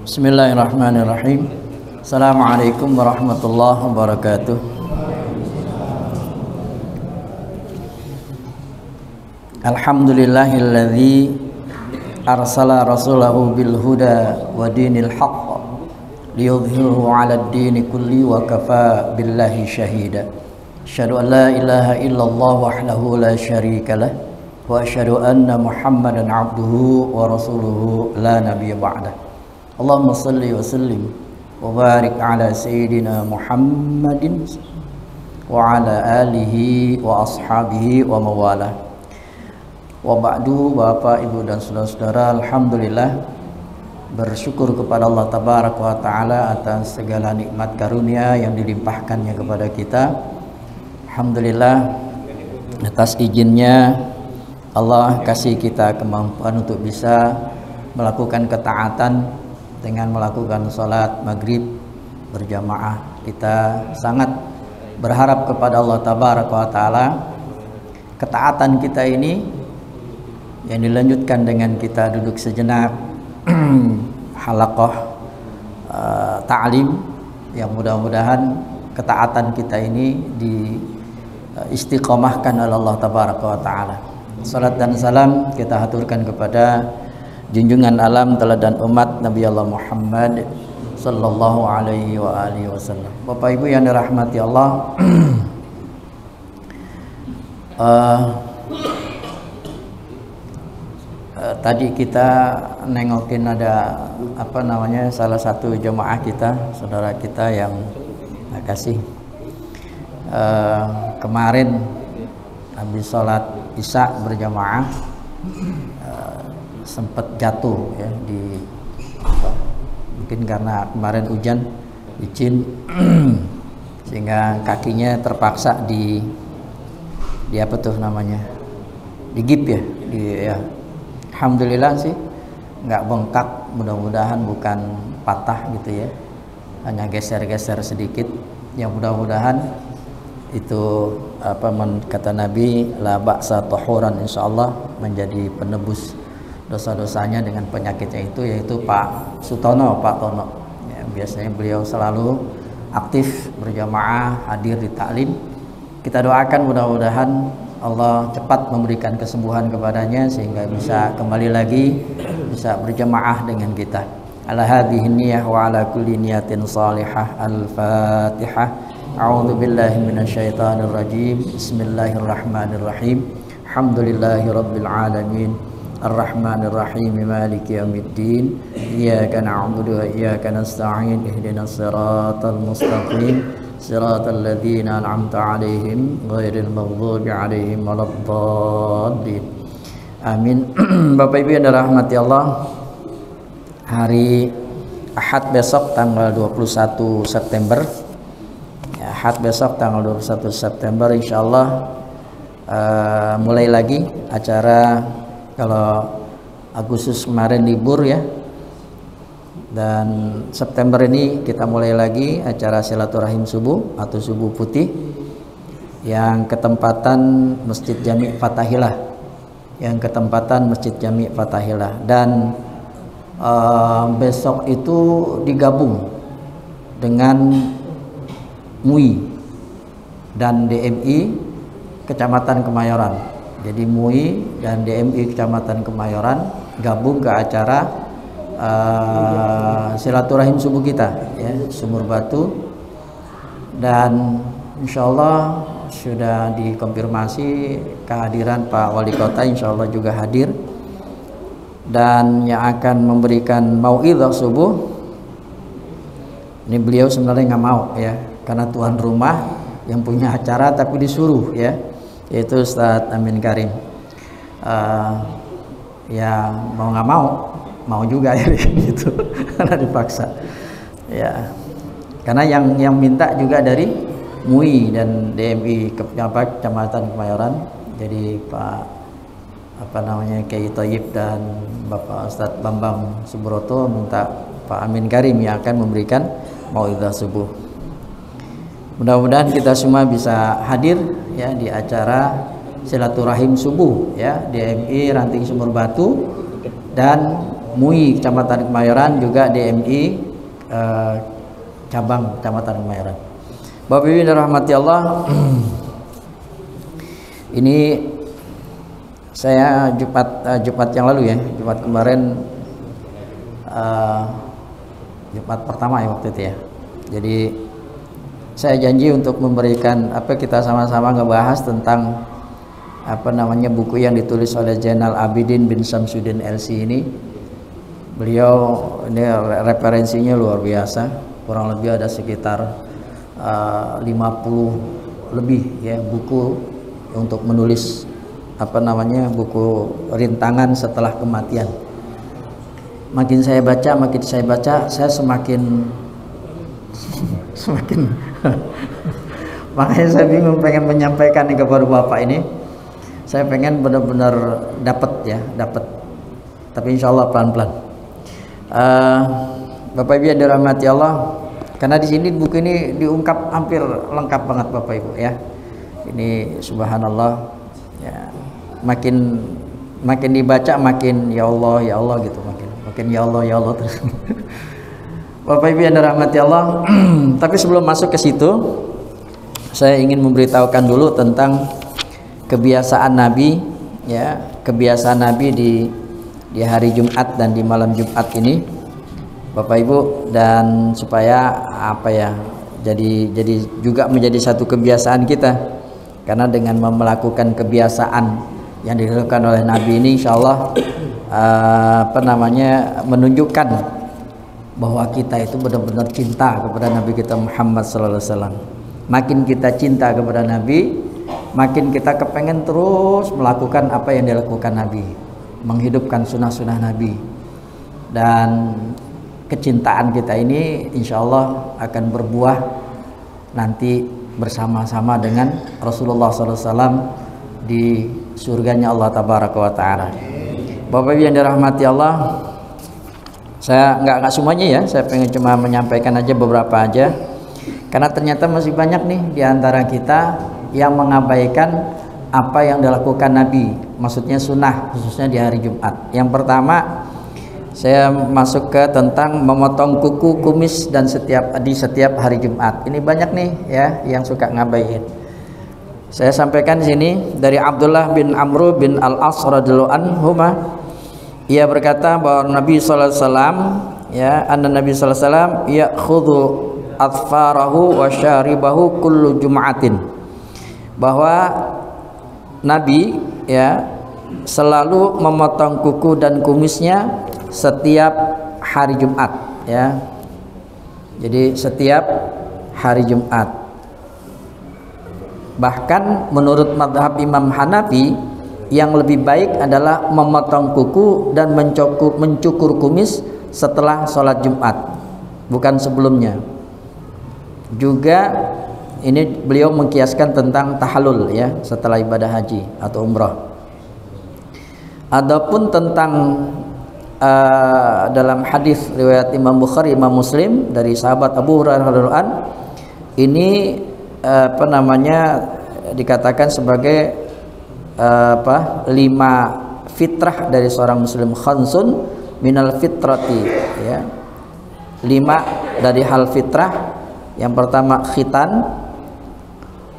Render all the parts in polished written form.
Bismillahirrahmanirrahim. Assalamualaikum warahmatullahi wabarakatuh. Alhamdulillahilladzi arsala rasulahu bil huda wa dinil haqq liyudhhirahu 'alad dini kulli wa kafa billahi shahida. Asyhadu an la ilaha illallah wahdahu la syarika lah wa asyhadu anna Muhammadan 'abduhu wa rasuluhu la nabiyya ba'dah. Allahumma salli wa sallim wa barik ala sayyidina Muhammadin wa ala alihi wa ashabihi wa mawalah. Wa ba'du, Bapak, Ibu dan saudara-saudara, alhamdulillah bersyukur kepada Allah tabaraka wa taala atas segala nikmat karunia yang dilimpahkannya kepada kita. Alhamdulillah atas izinnya Allah kasih kita kemampuan untuk bisa melakukan ketaatan dengan melakukan sholat maghrib berjamaah. Kita sangat berharap kepada Allah tabaraka wa taala ketaatan kita ini yang dilanjutkan dengan kita duduk sejenak halaqah ta'lim, yang mudah-mudahan ketaatan kita ini di istiqomahkan oleh Allah tabaraka wa taala. Salat dan salam kita haturkan kepada junjungan alam teladan umat Nabi Allah Muhammad sallallahu alaihi wa alihi wasallam. Bapak Ibu yang dirahmati Allah, tadi kita nengokin ada salah satu jemaah kita, saudara kita yang kasih kemarin habis sholat isya berjamaah sempat jatuh ya mungkin karena kemarin hujan licin sehingga kakinya terpaksa di apa tuh namanya, digip ya. Alhamdulillah sih nggak bengkak, mudah-mudahan bukan patah gitu ya, hanya geser-geser sedikit. Yang mudah-mudahan itu kata Nabi, la ba'sa tahuran, insyaallah menjadi penebus dosa-dosanya dengan penyakitnya itu, yaitu Pak Tono ya, biasanya beliau selalu aktif berjamaah hadir di taklim. Kita doakan mudah-mudahan Allah cepat memberikan kesembuhan kepadanya sehingga bisa kembali lagi bisa berjamaah dengan kita. Ala hadhihi niyyah wa ala kulli niyatin salihah. Al-Fatihah. A'udzu billahi minasyaitonir rajim. Bismillahirrahmanirrahim. Alhamdulillahirabbil alamin. Ar-Rahmanir Rahim, Maliki Yaumiddin. Iyyaka na'budu wa iyyaka nasta'in. Ihdinas siratal mustaqim. Siratal ladzina an'amta 'alaihim ghairil maghdubi 'alaihim waladdallin. Amin. Bapak Ibu yang dirahmati Allah, hari Ahad besok tanggal 21 September. Ya, Ahad besok tanggal 21 September insyaallah mulai lagi acara. Kalau Agustus kemarin libur ya, dan September ini kita mulai lagi acara silaturahim subuh atau subuh putih yang ketempatan Masjid Jami' Fathahilah, dan besok itu digabung dengan MUI dan DMI Kecamatan Kemayoran. Jadi MUI dan DMI Kecamatan Kemayoran gabung ke acara silaturahim subuh kita ya, Sumur Batu, dan insyaallah sudah dikonfirmasi kehadiran Pak Wali Kota, insyaallah juga hadir, dan yang akan memberikan mau'idhah subuh ini beliau sebenarnya nggak mau ya, karena tuan rumah yang punya acara tapi disuruh ya, yaitu Ustadz Amin Karim. Ya mau nggak mau juga ya gitu karena dipaksa ya, karena yang minta juga dari MUI dan DMI Kecamatan Kemayoran. Jadi Pak Kiai Thayyib dan Bapak Ustadz Bambang Subroto minta Pak Amin Karim yang akan memberikan mau'idhah subuh. Mudah-mudahan kita semua bisa hadir ya di acara silaturahim subuh ya, DMI Ranting Sumur Batu dan MUI Kecamatan Kemayoran, juga DMI cabang Kecamatan Kemayoran. Bapak Ibu yang dirahmati Allah, ini saya Jumat yang lalu ya, Jumat kemarin, Jumat pertama ya waktu itu ya. Jadi saya janji untuk memberikan kita sama-sama ngebahas tentang buku yang ditulis oleh Zainal Abidin bin Samsudin LC ini. Beliau ini referensinya luar biasa, kurang lebih ada sekitar 50 lebih ya buku untuk menulis buku rintangan setelah kematian. Makin saya baca, saya semakin makanya saya bingung pengen menyampaikan kepada Bapak ini. Saya pengen benar-benar dapat. Tapi insya Allah pelan-pelan. Bapak Ibu yang dirahmati Allah, karena di sini buku ini diungkap hampir lengkap banget Bapak Ibu ya. Ini subhanallah ya, makin dibaca makin ya Allah gitu, makin ya Allah terus. Bapak Ibu yang dirahmati Allah, tapi sebelum masuk ke situ, saya ingin memberitahukan dulu tentang kebiasaan Nabi ya, kebiasaan Nabi di hari Jumat dan di malam Jumat ini Bapak Ibu, dan supaya jadi juga menjadi satu kebiasaan kita, karena dengan melakukan kebiasaan yang dilakukan oleh Nabi ini insyaallah menunjukkan bahwa kita itu benar-benar cinta kepada Nabi kita Muhammad sallallahu alaihi wasallam. Makin kita cinta kepada Nabi, makin kita kepengen terus melakukan apa yang dilakukan Nabi, menghidupkan sunnah-sunnah Nabi, dan kecintaan kita ini insya Allah akan berbuah nanti bersama-sama dengan Rasulullah SAW di surganya Allah Tabaraka wa Ta'ala. Bapak Ibu yang dirahmati Allah, saya nggak semuanya ya, saya pengen cuma menyampaikan aja beberapa aja, karena ternyata masih banyak nih di antara kita yang mengabaikan apa yang dilakukan Nabi, maksudnya sunnah khususnya di hari Jumat. Yang pertama, saya masuk ke tentang memotong kuku, kumis dan di setiap hari Jumat. Ini banyak nih ya yang suka ngabain. Saya sampaikan di sini dari Abdullah bin Amr bin Al-As radhiyallahu anhuma, ia berkata bahwa Nabi sallallahu alaihi wasallam ya, Nabi sallallahu alaihi wasallam ya'khudhu atfarahu wa syaribahu kullu jum'atin, bahwa Nabi ya selalu memotong kuku dan kumisnya setiap hari Jumat ya. Jadi setiap hari Jumat. Bahkan menurut mazhab Imam Hanafi, yang lebih baik adalah memotong kuku dan mencukur kumis setelah sholat Jumat, bukan sebelumnya. Juga ini beliau mengkiaskan tentang tahallul ya, setelah ibadah haji atau umrah. Adapun tentang dalam hadis riwayat Imam Bukhari, Imam Muslim dari sahabat Abu Hurairah radhiyallahu an, ini dikatakan sebagai 5 fitrah dari seorang muslim, khansun minal fitrati ya, 5 dari hal fitrah. Yang pertama khitan,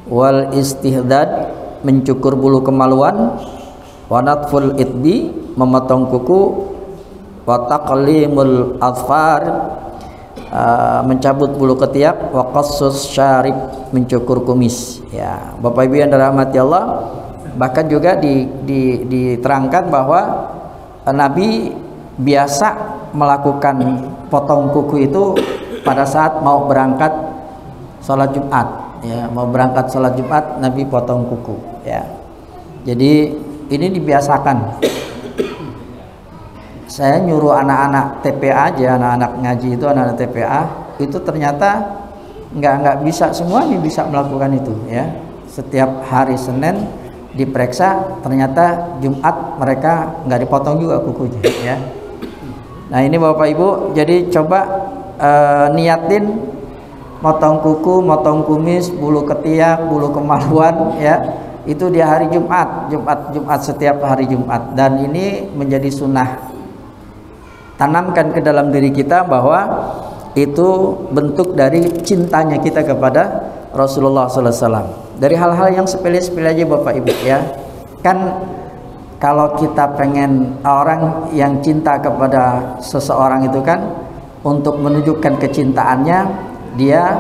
wal istihdad, mencukur bulu kemaluan, wa natful iddi, memotong kuku, wa taqlimul adfar, mencabut bulu ketiak, wa qassus syarib, mencukur kumis ya. Bapak Ibu yang dirahmati Allah, bahkan juga diterangkan bahwa Nabi biasa melakukan potong kuku itu pada saat mau berangkat sholat Jumat ya, mau berangkat sholat Jumat Nabi potong kuku ya. Jadi ini dibiasakan. Saya nyuruh anak-anak TPA aja, anak-anak ngaji itu, anak-anak TPA itu ternyata nggak bisa semuanya bisa melakukan itu ya. Setiap hari Senin diperiksa, ternyata Jumat mereka nggak dipotong juga kukunya ya. Nah ini Bapak Ibu, jadi coba niatin motong kuku, motong kumis, bulu ketiak, bulu kemaluan ya, itu di hari Jumat setiap hari Jumat, dan ini menjadi sunnah tanamkan ke dalam diri kita bahwa itu bentuk dari cintanya kita kepada Rasulullah sallallahu alaihi wasallam. Dari hal-hal yang sepele-sepele aja Bapak Ibu ya. Kan kalau kita pengen orang yang cinta kepada seseorang itu kan untuk menunjukkan kecintaannya dia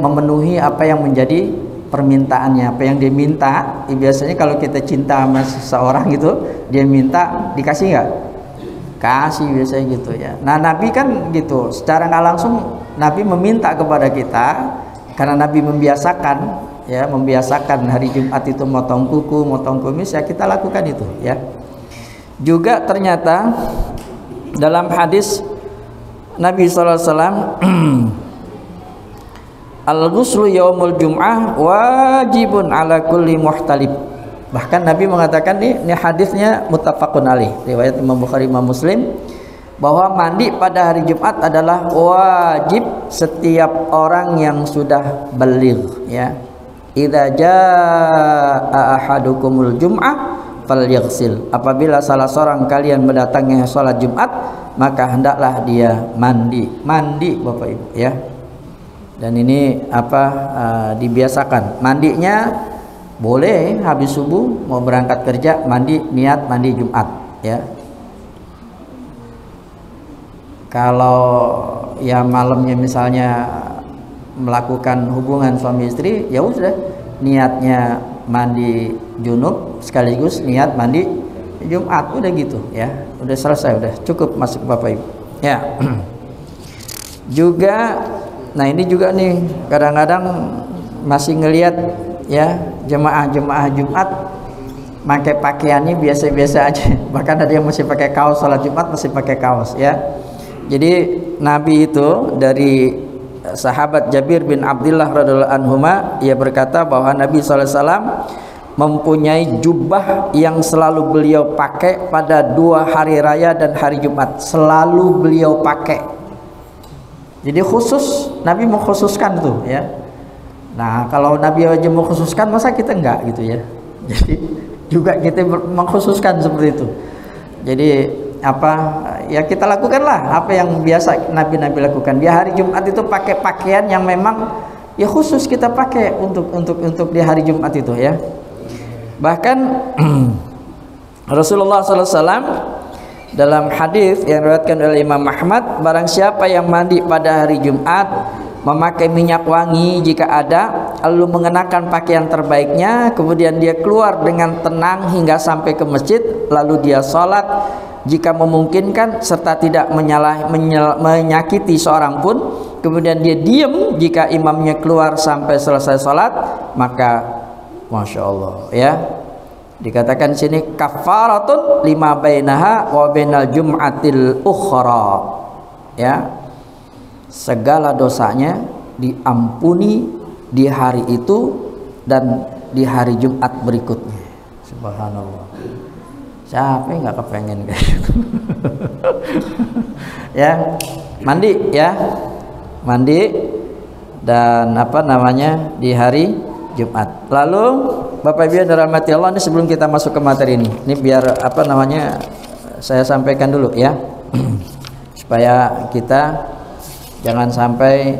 memenuhi apa yang menjadi permintaannya, apa yang dia minta. Biasanya kalau kita cinta sama seseorang gitu, dia minta, dikasih nggak? Kasih biasanya gitu ya. Nah Nabi kan gitu, secara nggak langsung Nabi meminta kepada kita karena Nabi membiasakan ya, membiasakan hari Jumat itu motong kuku, motong kumis, ya kita lakukan itu ya. Juga ternyata dalam hadis Nabi sallallahu alaihi wasallam al-ghuslu yaumul jum'ah wajibun ala kulli muhtalib. Bahkan Nabi mengatakan ini hadisnya muttafaqun alaih, riwayat Imam Bukhari Imam Muslim, bahwa mandi pada hari Jumat adalah wajib setiap orang yang sudah baligh ya. Idza jaa ahadukumul jum'ah falyaghsil. Apabila salah seorang kalian mendatangi salat Jumat, maka hendaklah dia mandi Bapak Ibu ya. Dan ini dibiasakan mandinya, boleh habis subuh mau berangkat kerja mandi, niat mandi Jumat ya. Kalau ya malamnya misalnya melakukan hubungan suami istri, ya udah niatnya mandi junub sekaligus niat mandi Jumat, udah gitu ya, udah selesai, udah cukup masuk Bapak Ibu ya. Juga nah ini juga nih kadang-kadang masih ngelihat ya jemaah-jemaah Jumat pakai pakaiannya biasa-biasa aja, bahkan ada yang masih pakai kaos salat Jumat, masih pakai kaos ya. Jadi Nabi itu dari sahabat Jabir bin Abdullah radhiyallahu anhuma, ia berkata bahwa Nabi sallallahu alaihi wasallam mempunyai jubah yang selalu beliau pakai pada 2 hari raya dan hari Jumat, selalu beliau pakai. Jadi khusus, Nabi mengkhususkan tuh ya. Nah kalau Nabi aja mengkhususkan, masa kita enggak gitu ya. Jadi juga kita mengkhususkan seperti itu. Jadi ya kita lakukanlah apa yang biasa Nabi lakukan. Di hari Jumat itu pakai pakaian yang memang ya khusus kita pakai untuk di hari Jumat itu ya. Bahkan Rasulullah sallallahu alaihi wasallam dalam hadis yang diriwayatkan oleh Imam Ahmad, barang siapa yang mandi pada hari Jumat, memakai minyak wangi jika ada, lalu mengenakan pakaian terbaiknya, kemudian dia keluar dengan tenang hingga sampai ke masjid, lalu dia sholat jika memungkinkan serta tidak menyakiti seorang pun, kemudian dia diam jika imamnya keluar sampai selesai sholat, maka Masya Allah ya, dikatakan sini kafaratun lima bainaha wa bainal jum'atil ukhra ya, segala dosanya diampuni di hari itu dan di hari Jumat berikutnya. Subhanallah, siapa yang nggak kepengen kayak gitu? Ya mandi ya, mandi dan di hari Jumat. Lalu Bapak Ibu yang dirahmati Allah, ini sebelum kita masuk ke materi ini biar saya sampaikan dulu ya supaya kita jangan sampai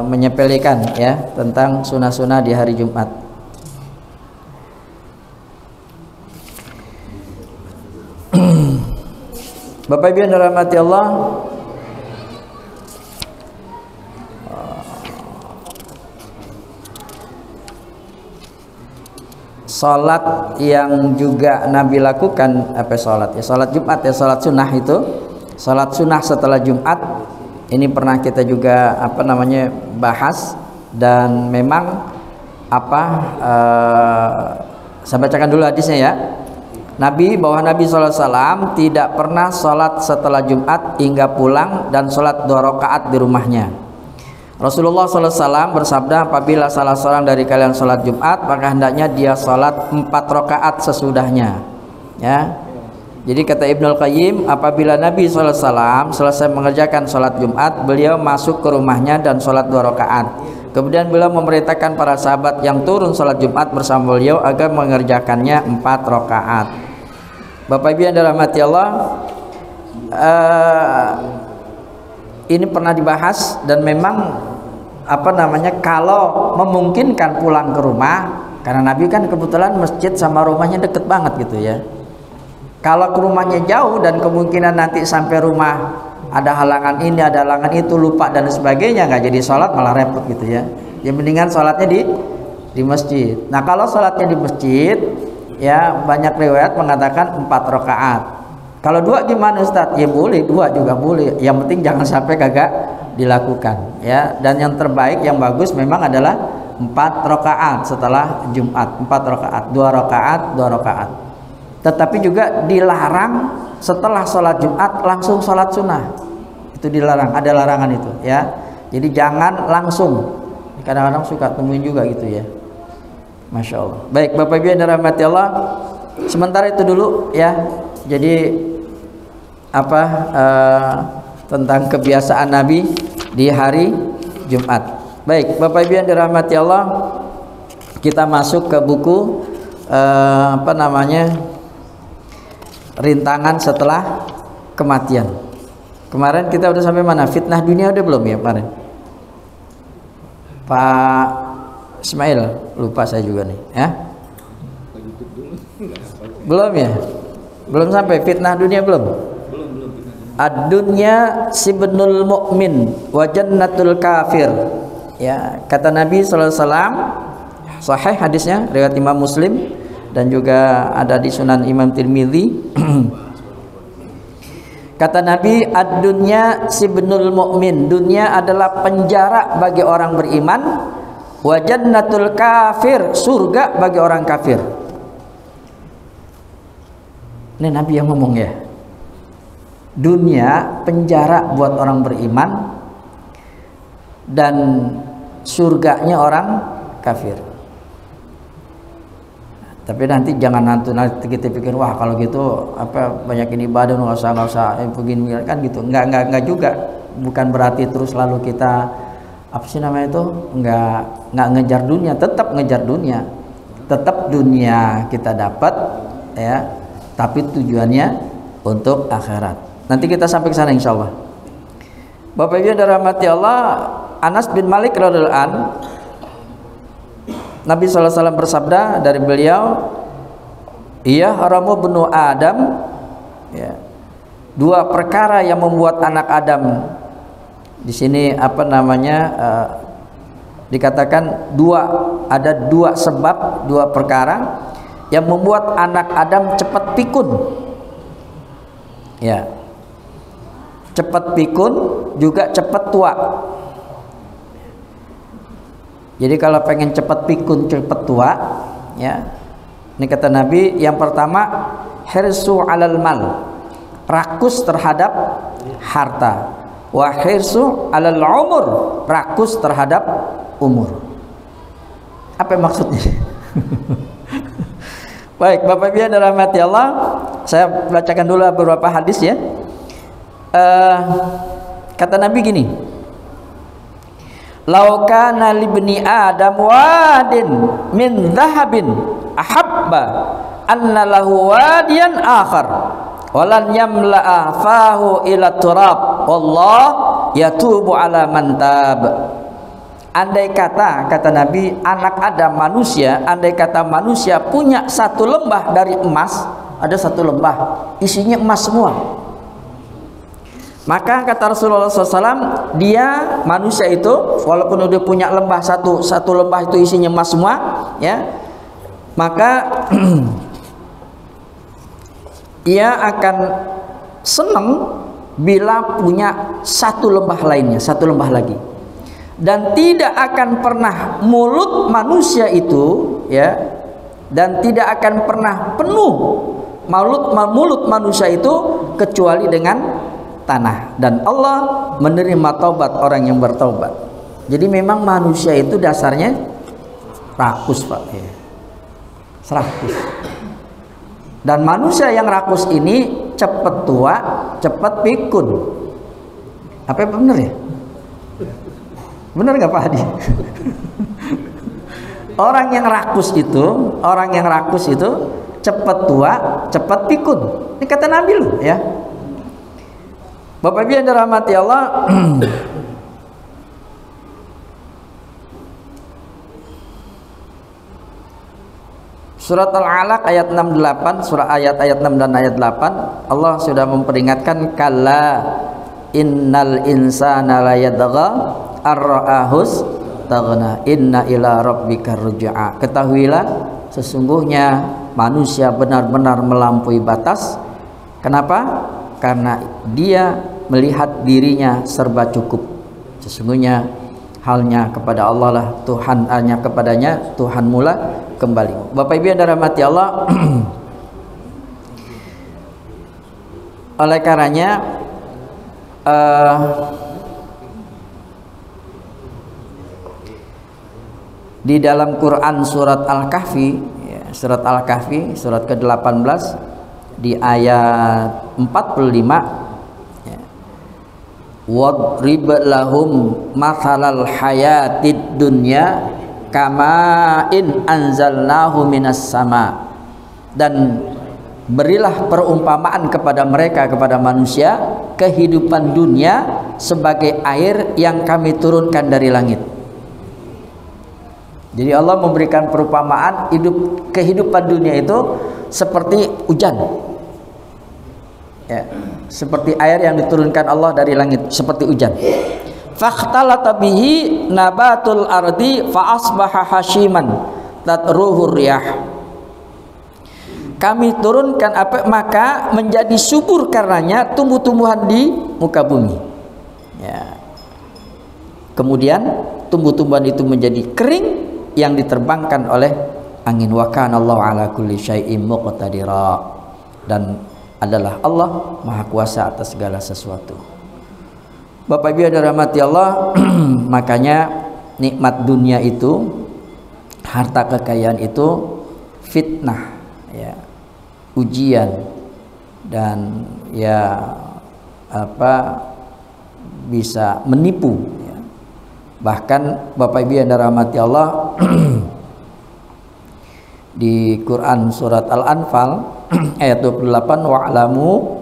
menyepelekan ya tentang sunnah-sunnah di hari Jumat. Bapak Ibu yang dirahmati Allah, salat yang juga Nabi lakukan salat Jumat ya, salat sunnah itu, salat sunnah setelah Jumat ini pernah kita juga bahas, dan memang saya bacakan dulu hadisnya ya. Bahwa Nabi SAW tidak pernah sholat setelah Jumat hingga pulang dan sholat 2 rakaat di rumahnya. Rasulullah SAW bersabda, apabila salah seorang dari kalian sholat Jumat, maka hendaknya dia sholat 4 rakaat sesudahnya ya. Jadi kata Ibnul Qayyim, apabila Nabi SAW selesai mengerjakan sholat Jumat, beliau masuk ke rumahnya dan sholat 2 rakaat. Kemudian beliau memerintahkan para sahabat yang turun sholat Jumat bersama beliau agar mengerjakannya 4 rakaat. Bapak Ibu yang dirahmati Allah, ini pernah dibahas dan memang apa namanya, kalau memungkinkan pulang ke rumah, karena Nabi kan kebetulan masjid sama rumahnya deket banget gitu ya. Kalau ke rumahnya jauh dan kemungkinan nanti sampai rumah ada halangan ini, ada halangan itu, lupa dan sebagainya, nggak jadi sholat malah repot gitu ya. Ya mendingan sholatnya di masjid. Nah kalau sholatnya di masjid, ya banyak riwayat mengatakan 4 rakaat. Kalau 2 gimana Ustadz? Ya boleh, 2 juga boleh. Yang penting jangan sampai kagak dilakukan ya. Dan yang terbaik, yang bagus memang adalah 4 rakaat setelah Jumat. 4 rakaat, 2 rakaat, 2 rakaat. Tetapi juga dilarang setelah sholat Jumat langsung sholat sunnah. Itu dilarang, ada larangan itu ya. Jadi jangan langsung. Kadang-kadang suka temuin juga gitu ya. Masya Allah. Baik Bapak Ibu yang dirahmati Allah, sementara itu dulu ya. Jadi apa tentang kebiasaan Nabi di hari Jumat. Baik Bapak Ibu yang dirahmati Allah, kita masuk ke buku apa namanya, rintangan setelah kematian. Kemarin kita udah sampai mana? Fitnah dunia udah belum ya kemarin? Pak Ismail, lupa saya juga nih ya. Belum ya? Belum sampai fitnah dunia belum? Ad-dunya sibnul mu'min wa jannatul kafir. Ya, kata Nabi sallallahu alaihi wasallam, sahih hadisnya riwayat Imam Muslim dan juga ada di Sunan Imam Tirmidzi. Kata Nabi, ad-dunya sibnul mu'min, dunia adalah penjara bagi orang beriman, wa jannatul kafir, surga bagi orang kafir. Ini Nabi yang ngomong ya. Dunia penjara buat orang beriman dan surganya orang kafir. Tapi nanti jangan nanti kita pikir wah kalau gitu apa banyakin ibadah nggak usah begini kan gitu. Enggak juga. Bukan berarti terus lalu kita apa sih namanya itu enggak ngejar dunia, tetap ngejar dunia. Tetap dunia kita dapat ya. Tapi tujuannya untuk akhirat. Nanti kita sampai ke sana insya Allah. Bapak Ibu yang dirahmati Allah, Anas bin Malik radhiyallahu anhu, Nabi SAW bersabda dari beliau, iya haramu benu Adam ya, 2 perkara yang membuat anak Adam, di sini apa namanya dikatakan ada 2 sebab, 2 perkara yang membuat anak Adam cepat pikun ya, cepat pikun juga cepat tua. Jadi kalau pengen cepat pikun cepat tua ya, ini kata Nabi, yang pertama hirsu alal mal, rakus terhadap harta, wa hirsu alal umur, rakus terhadap umur. Apa maksudnya? Baik Bapak Ibu yang dirahmati Allah, saya bacakan dulu beberapa hadis ya. Kata Nabi gini, lau kana libni adam wadin min dhahabin ahabba anna lahu wadiyan akhar walan yamla'a fahu ila turab wallah yatubu ala man tab. Andai kata Nabi, anak Adam manusia, andai kata manusia punya 1 lembah dari emas, ada 1 lembah isinya emas semua, maka kata Rasulullah SAW, dia manusia itu walaupun udah punya lembah satu lembah itu isinya emas semua ya, maka ia akan senang bila punya 1 lembah lainnya, 1 lembah lagi. Dan tidak akan pernah mulut manusia itu ya, dan tidak akan pernah penuh mulut manusia itu kecuali dengan tanah, dan Allah menerima taubat orang yang bertaubat. Jadi memang manusia itu dasarnya rakus Pak ya. Rakus. Dan manusia yang rakus ini cepat tua, cepat pikun. Apa benar ya? Benar nggak Pak Hadi? Orang yang rakus itu cepat tua, cepat pikun. Ini kata Nabi loh ya. Bapak Ibu yang dirahmati Allah, Surat Al-Alaq ayat 68, surah ayat 6 dan ayat 8, Allah sudah memperingatkan, kalla innal insana la yadgha ar-ra'ahus taghna inna ila rabbika ruj'a. Ketahuilah sesungguhnya manusia benar-benar melampaui batas. Kenapa? Karena dia melihat dirinya serba cukup. Sesungguhnya halnya kepada Allah lah, Tuhan hanya kepadanya Tuhan mula kembali. Bapak Ibu yang dirahmati Allah, oleh karenanya di dalam Quran surat Al-Kahfi, ya, surat Al-Kahfi surat ke-18 di ayat 45, wadrib lahum mathalal hayatid dunya kama in anzalnahu minas sama, dan berilah perumpamaan kepada mereka, kepada manusia, kehidupan dunia sebagai air yang kami turunkan dari langit. Jadi Allah memberikan perumpamaan kehidupan dunia itu seperti hujan, ya, seperti air yang diturunkan Allah dari langit, seperti hujan. Fakhtalata bihi nabatul ardi fa asbaha hashiman tatruhu riyah. Kami turunkan maka menjadi subur karenanya tumbuh-tumbuhan di muka bumi, ya. Kemudian tumbuh-tumbuhan itu menjadi kering yang diterbangkan oleh angin. Wa kana Allahu ala kulli syai'in muqtadira, dan adalah Allah maha kuasa atas segala sesuatu. Bapak Ibu yang dirahmati Allah, makanya nikmat dunia itu, harta kekayaan itu fitnah, ya, ujian, dan ya bisa menipu, ya. Bahkan Bapak Ibu yang dirahmati Allah, di Quran surat Al-Anfal ayat 28, wa'lamu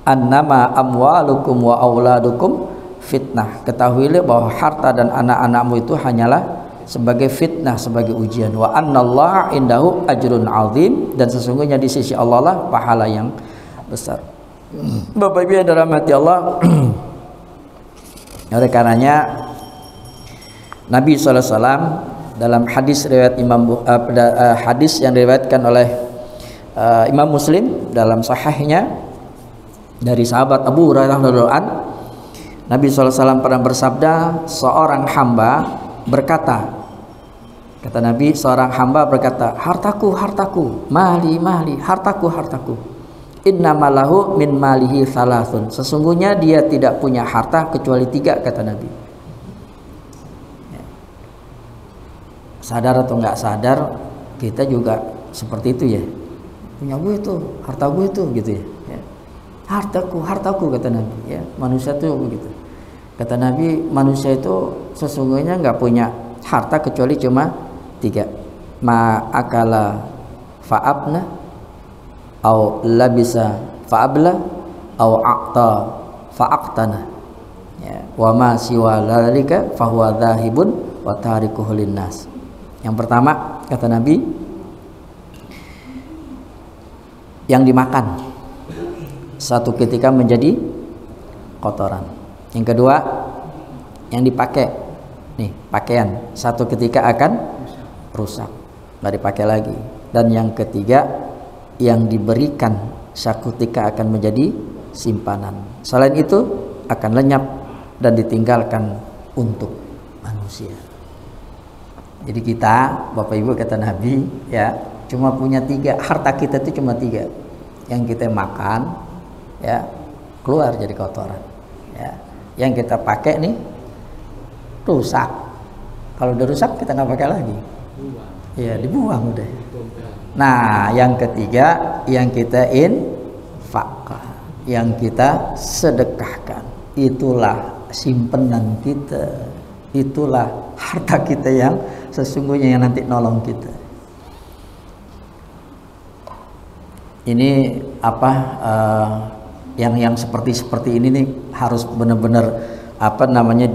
annama amwalukum wa auladukum fitnah. Ketahuilah bahwa harta dan anak-anakmu itu hanyalah sebagai fitnah, sebagai ujian. Wa annallaha indahu ajrun azim, dan sesungguhnya di sisi Allah lah pahala yang besar. Bapak Ibu yang dirahmati Allah, oleh karenanya Nabi SAW dalam hadis riwayat hadis yang diriwayatkan oleh Imam Muslim dalam sahihnya dari sahabat Abu Hurairah radhiyallahu anhu, Nabi SAW pernah bersabda, seorang hamba berkata, kata Nabi, seorang hamba berkata, hartaku, hartaku, mahli, mahli, hartaku, hartaku. Innamalahu min malihi thalathun. Sesungguhnya dia tidak punya harta kecuali 3, kata Nabi. Sadar atau nggak sadar, kita juga seperti itu, ya. Punya gue itu, harta gue itu, gitu, ya. Hartaku, hartaku, kata Nabi, ya. Manusia itu begitu. Kata Nabi, manusia itu sesungguhnya nggak punya harta kecuali cuma 3. Ma akala fa'abna, au labisa fa'abla, au aqta fa'aqtana, ya. Wa ma siwa dzalika fahuwa dzahibun wa tarikuhu linnas. Yang pertama, kata Nabi, yang dimakan satu ketika menjadi kotoran. Yang kedua, yang dipakai, nih pakaian, satu ketika akan rusak, nggak dipakai lagi. Dan yang ketiga, yang diberikan satu ketika akan menjadi simpanan. Selain itu akan lenyap dan ditinggalkan untuk manusia. Jadi kita, Bapak Ibu, kata Nabi, ya, cuma punya 3. Harta kita itu cuma 3. Yang kita makan, ya, keluar jadi kotoran, ya. Yang kita pakai nih rusak. Kalau udah rusak kita nggak pakai lagi, ya, dibuang udah. Nah, yang ketiga, yang kita infakkan, yang kita sedekahkan, itulah simpenan kita, itulah harta kita yang sesungguhnya yang nanti nolong kita. Ini yang seperti ini nih harus benar-benar apa namanya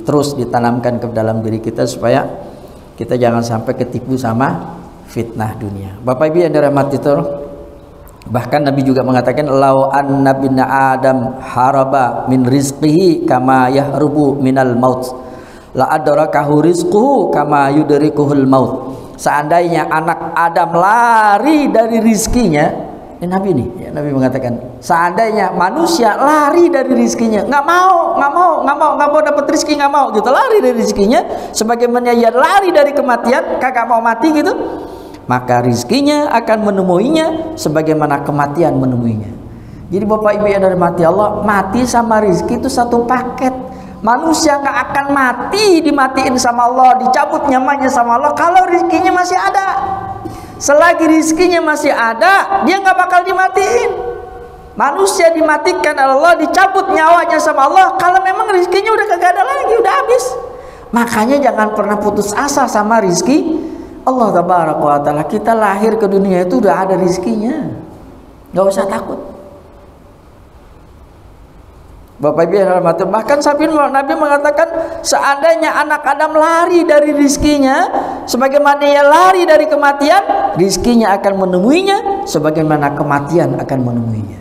terus ditanamkan ke dalam diri kita supaya kita jangan sampai ketipu sama fitnah dunia. Bapak Ibu yang dirahmati Allah, bahkan Nabi juga mengatakan lau anna bin adam haraba min rizqihi kama yahrubu minal maut la adrakahu rizquhu kama yudrikuhul maut. Seandainya anak Adam lari dari rizkinya, ini Nabi nih, ya, Nabi mengatakan seandainya manusia lari dari rizkinya, nggak mau dapat rizki, nggak mau gitu, lari dari rizkinya, sebagaimana ia lari dari kematian, kagak mau mati gitu, maka rizkinya akan menemuinya sebagaimana kematian menemuinya. Jadi Bapak Ibu yang dirahmati Allah, mati sama rizki itu satu paket. Manusia nggak akan mati dimatiin sama Allah, dicabut nyamannya sama Allah kalau rizkinya masih ada. Selagi rizkinya masih ada, dia nggak bakal dimatiin. Manusia dimatikan Allah, dicabut nyawanya sama Allah kalau memang rizkinya udah kagak ada lagi, udah habis. Makanya jangan pernah putus asa sama rizki Allah tabaraka wa taala. Kita lahir ke dunia itu udah ada rizkinya, nggak usah takut. Bapak Ibu yang dirahmati, bahkan sampai Nabi mengatakan seandainya anak Adam lari dari rizkinya sebagaimana ia lari dari kematian, rizkinya akan menemuinya sebagaimana kematian akan menemuinya.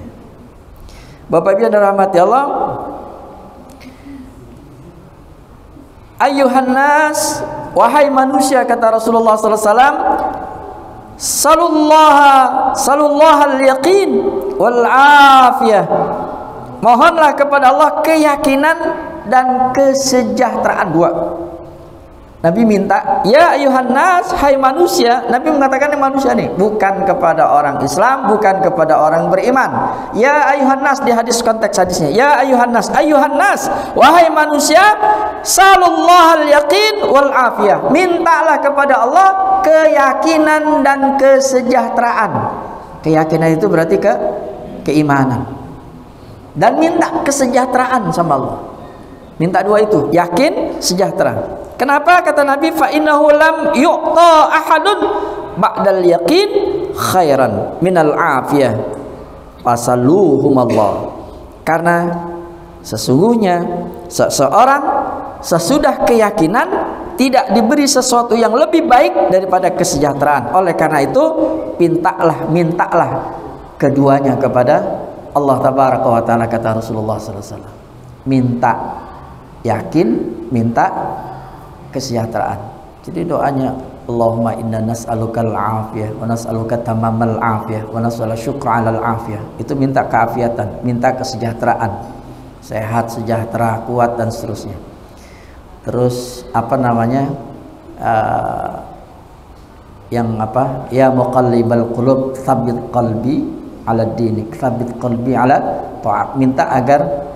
Bapak Ibu yang dirahmati Allah, ayyuhan nas, wahai manusia, kata Rasulullah sallallahu alaihi wasallam, salullaha al-yaqin wal afiyah. Mohonlah kepada Allah keyakinan dan kesejahteraan. Dua. Nabi minta, ya ayuhan nas, hai manusia. Nabi mengatakan manusia nih, bukan kepada orang Islam, bukan kepada orang beriman. Ya ayuhan nas, di hadis konteks hadisnya, ya ayuhan nas, wahai manusia, salullahal yaqin wal afiyah. Mintalah kepada Allah keyakinan dan kesejahteraan. Keyakinan itu berarti keimanan. Dan minta kesejahteraan sama Allah. Minta dua itu, yakin, sejahtera. Kenapa? Kata Nabi, fa innahu lam yu'ta ahadun ba'dal yaqin khairan minal afiyah fasaluhum Allah. Karena sesungguhnya seseorang sesudah keyakinan tidak diberi sesuatu yang lebih baik daripada kesejahteraan. Oleh karena itu, mintalah keduanya kepada Allah tabaraka wa ta'ala, kata Rasulullah sallallahu alaihi wasallam. Minta yakin, minta kesejahteraan. Jadi doanya, Allahumma inna nas'alukal afiyah wa nas'aluka tamamal afiyah wa nas'aluka syukra 'alal afiyah. Itu minta keafiatan, minta kesejahteraan, sehat, sejahtera, kuat dan seterusnya. Terus apa namanya? Ya muqallibal qulub tsabbit qalbi ala dinik, tsabbit qalbi ala ta'at. Minta agar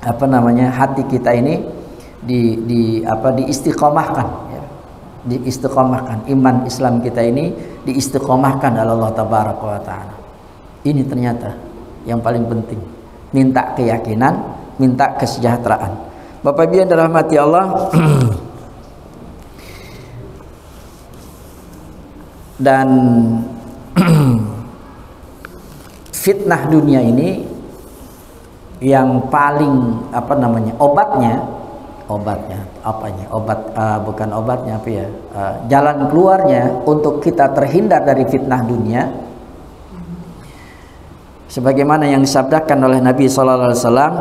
apa namanya, hati kita ini diistiqomahkan, ya. Diistiqomahkan, iman Islam kita ini diistiqomahkan oleh Allah tabaraka wa taala. Ini ternyata yang paling penting. Minta keyakinan, minta kesejahteraan. Bapak Ibu yang dirahmati Allah, dan fitnah dunia ini yang paling jalan keluarnya untuk kita terhindar dari fitnah dunia, sebagaimana yang disabdakan oleh Nabi sallallahu alaihi wasallam.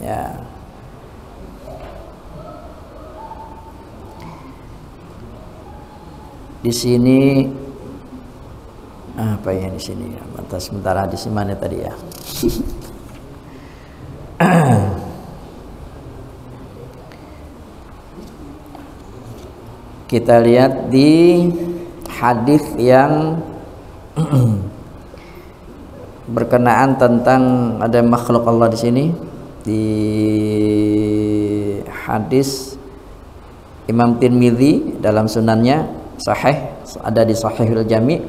Ya. Di sini apa ya, di sini ya, sementara di mana tadi ya. Kita lihat di hadis yang berkenaan tentang ada makhluk Allah di sini, di hadis Imam Tirmidzi dalam sunannya sahih, ada di Sahihul Jami',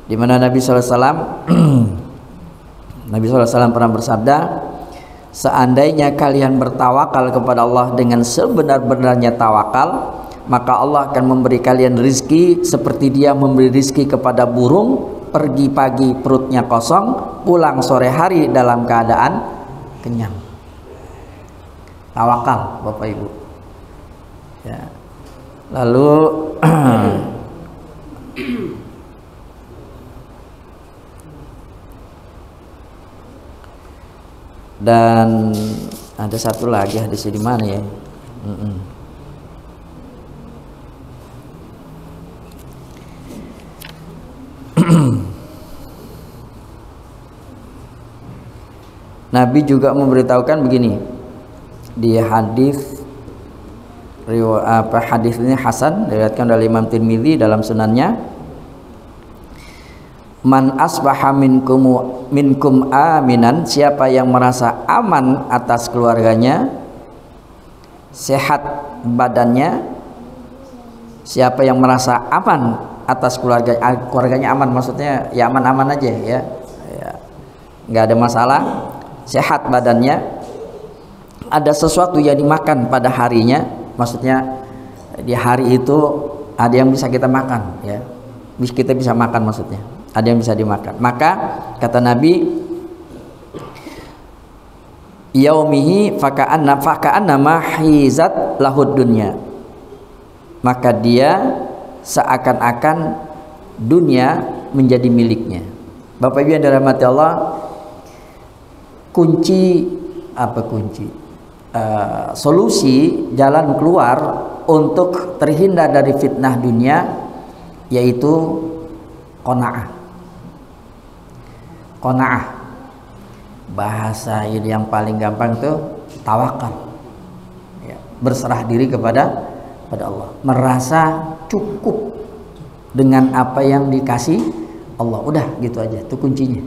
di mana Nabi sallallahu alaihi wasallam pernah bersabda, seandainya kalian bertawakal kepada Allah dengan sebenar-benarnya tawakal, maka Allah akan memberi kalian rizki seperti Dia memberi rizki kepada burung pergi pagi perutnya kosong, pulang sore hari dalam keadaan kenyang. Tawakal Bapak Ibu. Ya. Lalu dan ada satu lagi hadis di mana ya? Nabi juga memberitahukan begini di hadis hadis ini hasan, diriwayatkan oleh Imam Tirmidzi dalam sunannya. Man asbaha minkum aminan, siapa yang merasa aman atas keluarganya, sehat badannya, siapa yang merasa aman atas keluarganya aman, maksudnya ya aman-aman aja ya, nggak ada masalah, sehat badannya, ada sesuatu yang dimakan pada harinya, maksudnya di hari itu ada yang bisa kita makan ya, kita bisa makan, maksudnya ada yang bisa dimakan. Maka kata Nabi, yaumihi faka'anna mahizat lahud dunya, maka dia seakan-akan dunia menjadi miliknya. Bapak Ibu yang dirahmati Allah, solusi jalan keluar untuk terhindar dari fitnah dunia yaitu qanaah. Qanaah, bahasa ini yang paling gampang tuh tawakal ya, berserah diri kepada Allah, merasa cukup dengan apa yang dikasih Allah, udah gitu aja, itu kuncinya.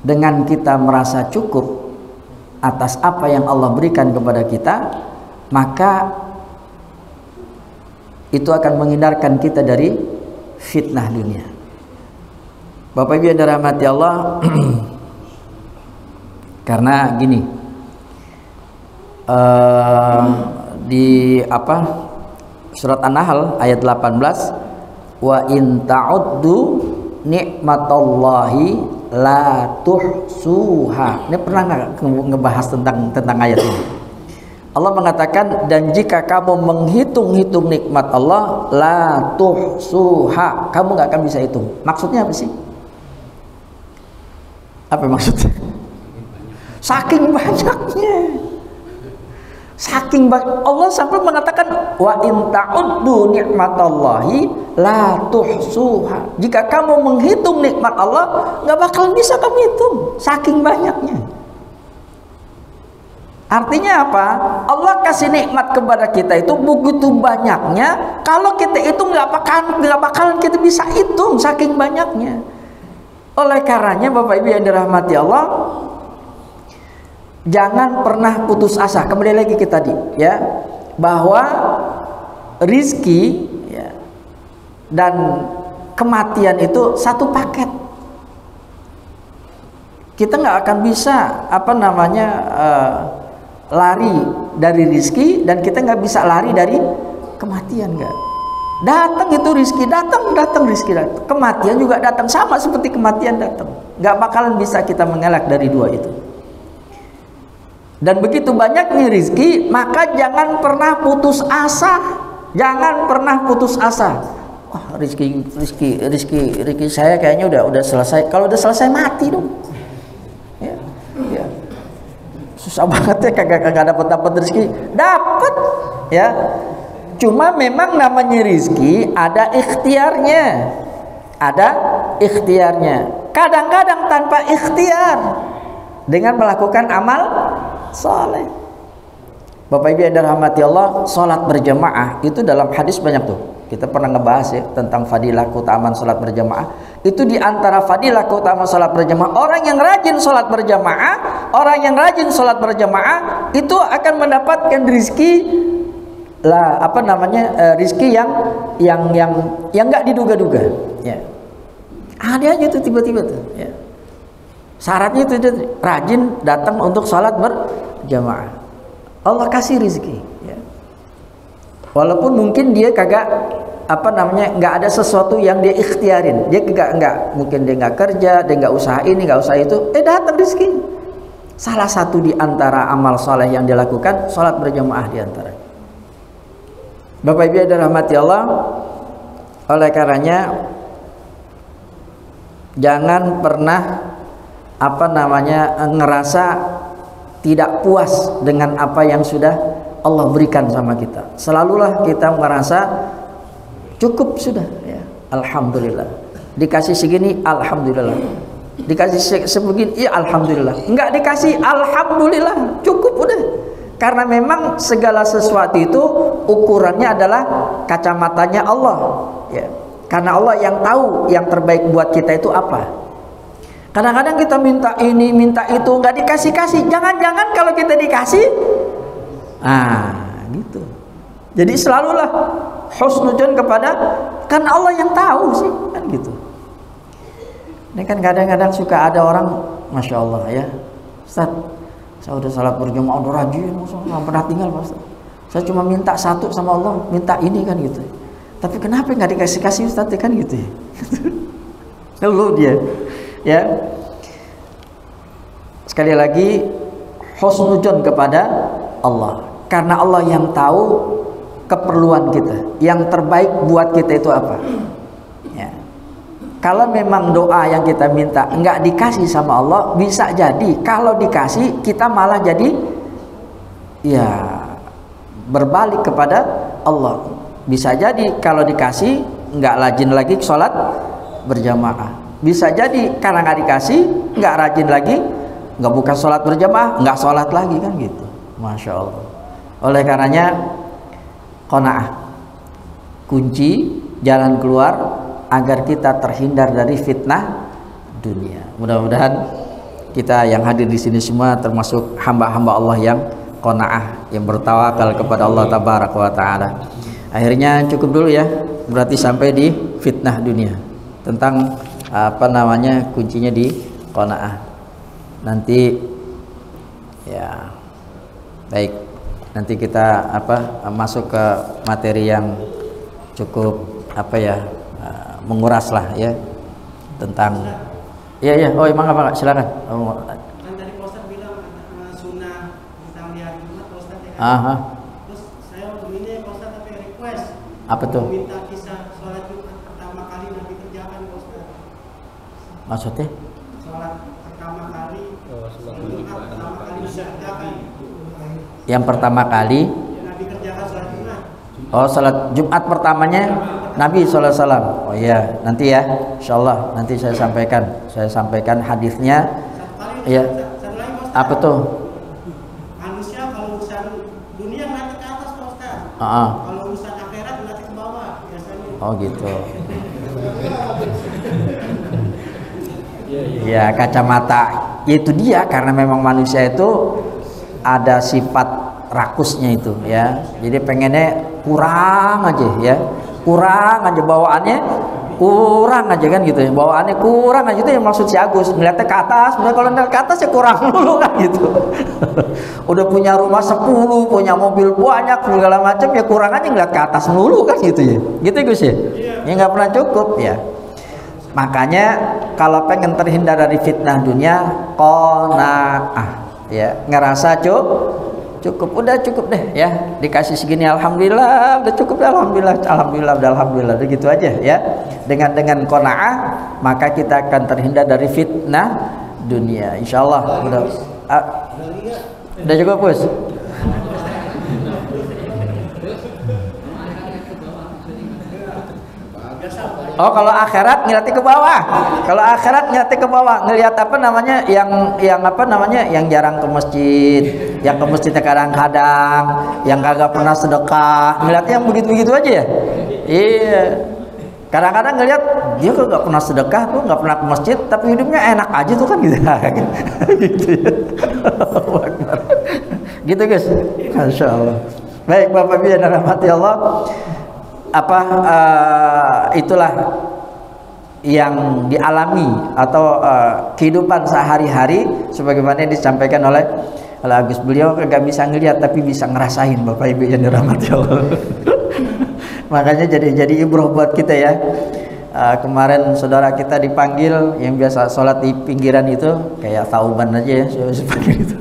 Dengan kita merasa cukup atas apa yang Allah berikan kepada kita, maka itu akan menghindarkan kita dari fitnah dunia. Bapak Ibu yang dirahmati Allah, karena gini, di surat An-Nahl ayat 18, wa in ta'uddu nikmatallahi la tuhsuha. Ini pernah nggak ngebahas tentang ayat ini? Allah mengatakan, dan jika kamu menghitung-hitung nikmat Allah, la tuhsuha, kamu nggak akan bisa hitung. Maksudnya apa sih? Apa maksudnya? Saking banyaknya, saking banyak. Allah sampai mengatakan, wa in ta'uddu nikmatallahi la tuhsuha. Jika kamu menghitung nikmat Allah, nggak bakal bisa kamu hitung, saking banyaknya. Artinya apa? Allah kasih nikmat kepada kita itu begitu banyaknya, kalau kita hitung nggak bakalan kita bisa hitung, saking banyaknya. Oleh karenanya Bapak Ibu yang dirahmati Allah, jangan pernah putus asa. Kembali lagi ke tadi ya, bahwa rizki ya, dan kematian itu satu paket. Kita nggak akan bisa lari dari rizki, dan kita nggak bisa lari dari kematian. Nggak, datang itu rizki, datang rizki datang, kematian juga datang, sama seperti kematian datang. Nggak bakalan bisa kita mengelak dari dua itu. Dan begitu banyaknya rizki, maka jangan pernah putus asa. Jangan pernah putus asa. Wah, rizki saya kayaknya udah selesai. Kalau udah selesai mati dong. Ya. Susah banget ya, kagak dapat rizki. Dapat ya. Cuma memang namanya rizki ada ikhtiarnya. Ada ikhtiarnya. Kadang-kadang tanpa ikhtiar, dengan melakukan amal soleh. Bapak Ibu yang dirahmati Allah, sholat berjamaah itu dalam hadis banyak tuh. Kita pernah ngebahas ya tentang fadilah keutamaan sholat berjamaah. Itu diantara fadilah keutamaan sholat berjamaah, orang yang rajin sholat berjamaah, itu akan mendapatkan rizki rizki yang nggak diduga-duga. Ya. Ada aja tuh tiba-tiba tuh. Ya. Syaratnya itu rajin datang untuk sholat berjamaah. Allah kasih rizki ya. Walaupun mungkin dia kagak apa namanya, nggak ada sesuatu yang dia ikhtiarin. Dia nggak mungkin dia nggak kerja, dia nggak usaha ini, nggak usaha itu, datang rezeki. Salah satu di antara amal soleh yang dilakukan sholat berjamaah di antara. Bapak Ibu yang dirahmati Allah, oleh karenanya jangan pernah apa namanya ngerasa tidak puas dengan apa yang sudah Allah berikan sama kita. Selalulah kita merasa cukup sudah ya. Alhamdulillah. Dikasih segini alhamdulillah. Dikasih sebegini ya alhamdulillah. Enggak dikasih alhamdulillah, cukup udah. Karena memang segala sesuatu itu ukurannya adalah kacamatanya Allah ya. Karena Allah yang tahu yang terbaik buat kita itu apa. Kadang-kadang kita minta ini, minta itu, nggak dikasih-kasih. Jangan-jangan kalau kita dikasih, gitu. Jadi selalulah husnudzon kepada, kan Allah yang tahu sih, kan gitu. Ini kan kadang-kadang suka ada orang, masya Allah ya, Ustaz, saya udah salat berjamaah, udah rajin, nggak pernah tinggal Pak Ustaz. Saya cuma minta satu sama Allah, minta ini kan gitu. Tapi kenapa nggak dikasih-kasih Ustaz kan gitu ya? Lalu dia, ya. Sekali lagi husnudzon kepada Allah. Karena Allah yang tahu keperluan kita, yang terbaik buat kita itu apa. Ya. Kalau memang doa yang kita minta nggak dikasih sama Allah, bisa jadi kalau dikasih kita malah jadi ya berbalik kepada Allah. Bisa jadi kalau dikasih nggak rajin lagi sholat berjamaah. Bisa jadi karena nggak dikasih nggak rajin lagi, nggak bukan sholat berjamaah, nggak sholat lagi kan gitu. Masya Allah. Oleh karenanya qanaah, kunci jalan keluar agar kita terhindar dari fitnah dunia. Mudah-mudahan kita yang hadir di sini semua termasuk hamba-hamba Allah yang qanaah, yang bertawakal kepada Allah tabaraka wa taala. Akhirnya cukup dulu ya, berarti sampai di fitnah dunia. Tentang apa namanya kuncinya di qanaah. Nanti ya baik, nanti kita masuk ke materi yang cukup menguras lah ya tentang ya oh emang apa silakan. Kan tadi Pak Ustaz bilang sunnah kita lihat Jumat Pak Ustaz ya. Terus saya ini Pak Ustaz tapi request apa tuh? Minta kisah sholat Jumat pertama kali Nabi kerjakan Pak Ustaz. Maksudnya? Sholat pertama kali Jumat pertama kali dikerjakan. Yang pertama kali Nabi kerjakan sholat Jumat. Oh, sholat Jumat pertamanya Nabi SAW. Oh iya, nanti ya, insyaallah nanti saya sampaikan hadisnya. Iya. Apa tuh? Manusia kalau urusan dunia nanti ke atas Pak Ustaz. Kalau urusan akhirat nanti ke bawah biasanya. Oh gitu. Ya kacamata itu dia, karena memang manusia itu ada sifat rakusnya itu ya. Jadi pengennya kurang aja ya. Kurang aja bawaannya, kurang aja kan gitu ya. Bawaannya kurang aja itu yang maksud si Agus. Melihatnya ke atas, kalau ngeliat ke atas ya kurang dulu kan gitu. Udah punya rumah 10, punya mobil banyak segala macam ya kurang aja ngeliat ke atas dulu kan gitu ya. Gitu Gus ya. Ya nggak pernah cukup ya. Makanya kalau pengen terhindar dari fitnah dunia, qanaah ya, ngerasa cukup, udah cukup deh ya, dikasih segini alhamdulillah, udah cukup, alhamdulillah, begitu aja ya. Dengan qanaah maka kita akan terhindar dari fitnah dunia insyaallah. Udah cukup Bos. Oh, kalau akhirat ngeliatnya ke bawah. Kalau akhirat ngeliatnya ke bawah, ngelihat apa namanya yang jarang ke masjid, yang ke masjidnya kadang-kadang, yang kagak pernah sedekah, ngeliatnya yang begitu-begitu aja ya. Iya. Kadang-kadang ngeliat dia kok nggak pernah sedekah, tuh nggak pernah ke masjid, tapi hidupnya enak aja tuh kan gitu. Gitu ya. Gitu guys. Masya Allah. Baik Bapak Ibu yang dirahmati Allah. Itulah yang dialami atau kehidupan sehari-hari sebagaimana disampaikan oleh Agus. Beliau nggak bisa ngelihat tapi bisa ngerasain Bapak Ibu yang dirahmati Allah. Makanya jadi ibrah buat kita ya. Kemarin saudara kita dipanggil yang biasa sholat di pinggiran itu kayak tauban aja ya, seperti itu.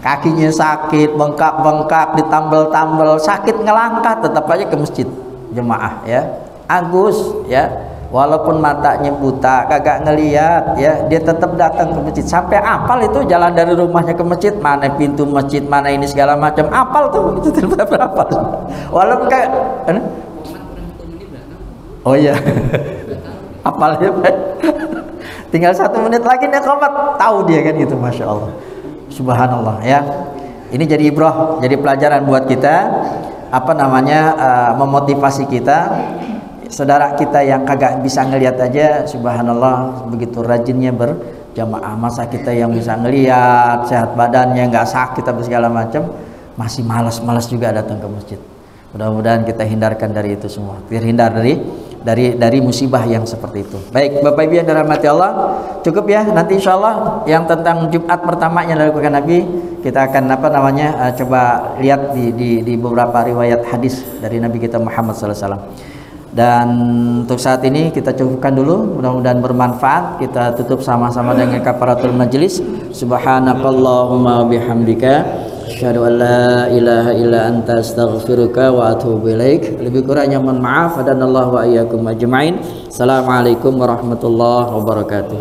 Kakinya sakit, bengkak-bengkak, ditambal-tambal, sakit ngelangkah, tetap aja ke masjid jemaah ya. Agus ya, walaupun matanya buta, kagak ngeliat ya, dia tetap datang ke masjid. Sampai apal itu jalan dari rumahnya ke masjid, mana pintu masjid, mana ini segala macam, apal tuh, itu tetap apal. Walaupun kayak oh iya, apalnya tinggal 1 menit lagi nih komat, tahu dia kan gitu, masya Allah, subhanallah ya. Ini jadi ibrah, jadi pelajaran buat kita, apa namanya, memotivasi kita. Saudara kita yang kagak bisa ngelihat aja, subhanallah, begitu rajinnya berjamaah. Masa kita yang bisa ngelihat, sehat badannya, nggak sakit apa segala macam, masih malas juga datang ke masjid. Mudah-mudahan kita hindarkan dari itu semua, terhindar dari musibah yang seperti itu. Baik, Bapak Ibu yang dirahmati Allah, cukup ya. Nanti insya Allah yang tentang Jumat pertama yang dilakukan Nabi, kita akan coba lihat di beberapa riwayat hadis dari Nabi kita Muhammad SAW. Dan untuk saat ini kita cukupkan dulu, mudah-mudahan bermanfaat. Kita tutup sama-sama dengan kafaratul majlis. Subhanakallahumma bihamdika, asyhadu an la ilaha illa anta, astaghfiruka wa atubu ilaik. Lebih kurangnya mohon maaf. Hadanallahu wa iyyakum ajmain. Assalamualaikum warahmatullahi wabarakatuh.